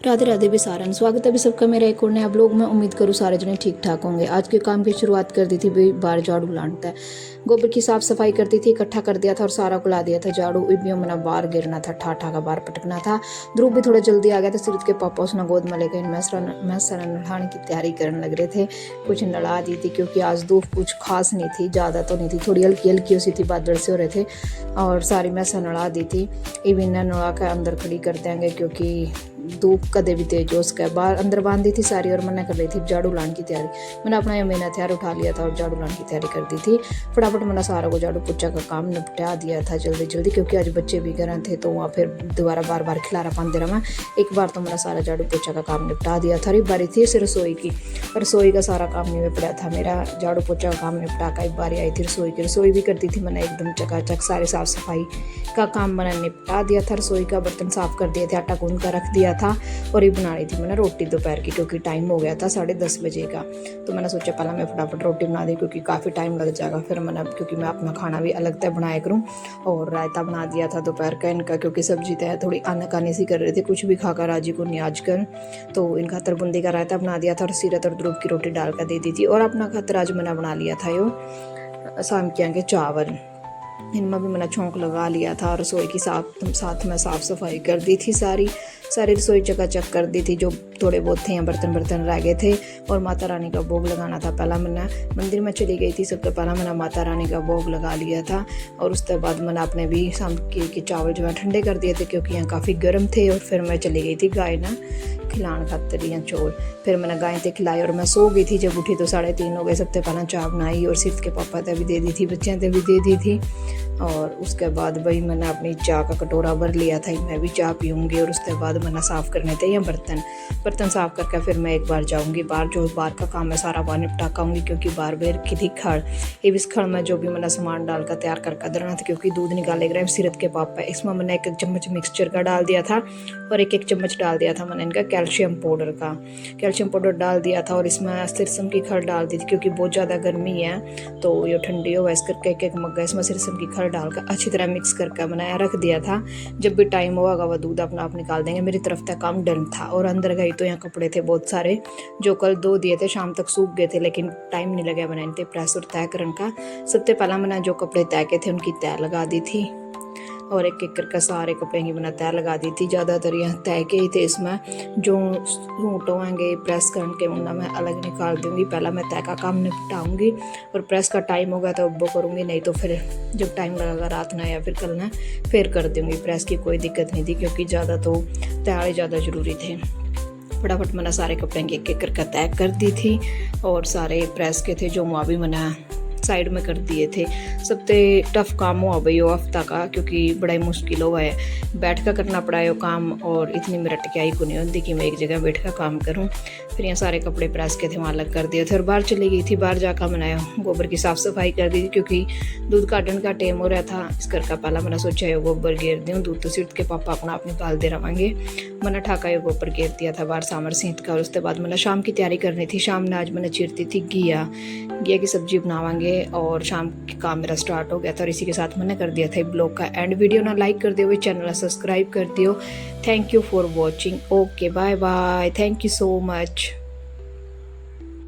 राधे राधे भी सारन स्वागत है भी सबका मेरा एक और नया ब्लॉग में। उम्मीद करूँ सारे जने ठीक ठाक होंगे। आज के काम की शुरुआत कर दी थी भाई, बाहर झाड़ू लानता है, गोबर की साफ सफाई करती थी, इकट्ठा कर दिया था और सारा को ला दिया था झाड़ू। इबियों मना बाहर गिरना था, ठा का बाहर पटकना था। ध्रुव भी थोड़ा जल्दी आ गया था, सिर्फ के पापा उसने गोद में लेकर मैं सर नहाने की तैयारी करने लग रहे थे। कुछ नला दी थी क्योंकि आज धूप कुछ खास नहीं थी, ज़्यादा तो नहीं थी, थोड़ी हल्की हल्की सी थी, बादल से हो रहे थे और सारी मैसा नला दी थी। इबिन ने नला कर अंदर खड़ी कर देंगे क्योंकि धूप कदे भी तेज हो उसका बाहर अंदर बांध दी थी सारी और मैंने कर रही थी झाड़ू लाने की तैयारी। मैंने अपना ये महीना तैयार उठा लिया था और झाड़ू लाने की तैयारी कर दी थी। फटाफट मैंने सारा को झाड़ू पोछा का काम निपटा दिया था जल्दी जल्दी, क्योंकि आज बच्चे भी घर थे तो वहाँ फिर दोबारा बार बार खिलारा पाते रहा। एक बार तो मैंने सारा झाड़ू पोछा का काम निपटा दिया था। एक बारी थी रसोई की, रसोई का सारा काम नहीं पड़ा था मेरा। झाड़ू पोछा का काम निपटा का एक बारी आई थी रसोई की, रसोई भी करती थी मैंने एकदम चकाचक, सारे साफ सफाई का काम मैंने निपटा दिया था। रसोई का बर्तन साफ कर दिए थे, आटा गूंद कर रख दिया था और ये बना रही थी मैंने रोटी दोपहर की, क्योंकि टाइम हो गया था 10:30 बजे का। तो मैंने सोचा पहले मैं फटाफट रोटी बना दी क्योंकि काफ़ी टाइम लग जाएगा फिर मैंने, क्योंकि मैं अपना खाना भी अलग तय बनाया करूँ। और रायता बना दिया था दोपहर का इनका, क्योंकि सब्जी तय थोड़ी आनाकानी सी कर रहे थे, कुछ भी खाकर राजी को नहीं आज कर। तो इनका तरबूंदी का रायता बना दिया था और सीरत और ध्रुव की रोटी डाल कर दे दी थी। और अपना खातर आज मैंने बना लिया था यो शाम के चावल, इनमें भी मैंने छौंक लगा लिया था। रसोई की साथ में साफ़ सफाई कर दी थी, सारी रसोई चकाचक कर दी थी, जो थोड़े बहुत थे या बर्तन रह गए थे। और माता रानी का भोग लगाना था, पहला मैंने मंदिर में चली गई थी, सबसे पहला मैंने माता रानी का भोग लगा लिया था। और उसके बाद मैंने अपने भी शाम के चावल जो है ठंडे कर दिए थे क्योंकि यहाँ काफ़ी गर्म थे। और फिर मैं चली गई थी गाय ना खिलाने खातर या चौल, फिर मैंने गाय थे खिलाई और मैं सो गई थी। जब उठी तो 3:30 हो गए। सबसे पहला चाय बनाई और सिर्फ के पापा ते भी दे दी थी, बच्चों ते भी दे दी थी। और उसके बाद भाई मैंने अपनी चाय का कटोरा भर लिया था, मैं भी चाय पीऊँगी। और उसके बाद मैंने साफ़ करने थे या बर्तन साफ़ करके फिर मैं एक बार जाऊँगी बाहर, जो बाहर का काम है सारा बाहर निपटा आऊँगी, क्योंकि बाहर बेर की थी खड़, ये इस खड़ में जो भी मैंने सामान डाल कर तैयार करके देना था, क्योंकि दूध निकाले गए सीरत के पापा। इसमें मैंने एक चम्मच मिक्सचर का डाल दिया था और एक चम्मच डाल दिया था मैंने इनका कैल्शियम पाउडर डाल दिया था। और इसमें सिरसम की खड़ डाल दी थी क्योंकि बहुत ज़्यादा गर्मी है तो ये ठंडी हो, इस करके एक मग्गा इसमें सिरसम की खड़ डालकर अच्छी तरह मिक्स करके बनाया रख दिया था। जब भी टाइम होगा वह दूध अपना आप निकाल देंगे। मेरी तरफ तक काम डन था। और अंदर गई तो यहाँ कपड़े थे बहुत सारे जो कल धो दिए थे, शाम तक सूख गए थे, लेकिन टाइम नहीं लगा बनाने थे प्रेस और तय करने का। सबसे पहला मैंने जो कपड़े तय के थे उनकी तय लगा दी थी और एक करके सारे कपड़े की मैंने तय लगा दी थी। ज़्यादातर यहाँ तय के ही थे, इसमें जो सूट होंगे प्रेस करके उन्हें मैं अलग निकाल दूँगी। पहला मैं तय का काम निपटाऊँगी और प्रेस का टाइम होगा तो वो करूँगी, नहीं तो फिर जब टाइम लगेगा रात ना या फिर कल ना फिर कर दूँगी। प्रेस की कोई दिक्कत नहीं थी क्योंकि ज़्यादा तो तैयारी ज़्यादा ज़रूरी थे। फटाफट मैंने सारे कपड़े एक करके तय कर दी थी और सारे प्रेस के थे जो वहाँ भी मैंने साइड में कर दिए थे। सबसे टफ काम हुआ भाई वो हफ्ता का, क्योंकि बड़ा ही मुश्किल हुआ है, बैठ कर करना पड़ा है काम। और इतनी मेरा टकियाई को नहीं होती कि मैं एक जगह बैठ कर काम करूं। फिर यहाँ सारे कपड़े प्रेस के थे वहाँ अलग कर दिए थे और बाहर चली गई थी। बाहर जाकर मैंने गोबर की साफ़ सफाई कर दी थी क्योंकि दूध काटने का टाइम हो रहा था। इस करके पहला मैंने सोचा है गोबर घेर दूँ, दूध तो सिर्फ के पापा अपना आप निकालते रहेंगे। मैंने ठाका ये गोबर घेर दिया था बाहर सामर सींत का। और उसके बाद मैंने शाम की तैयारी करनी थी। शाम में आज मैंने चीरती थी घिया की सब्जी बनावांगे और शाम का काम मेरा स्टार्ट हो गया था। और इसी के साथ मैंने कर दिया था ब्लॉग का एंड। वीडियो ना लाइक कर दियो, चैनल सब्सक्राइब कर दियो। Thank you for watching. Okay bye bye, thank you so much.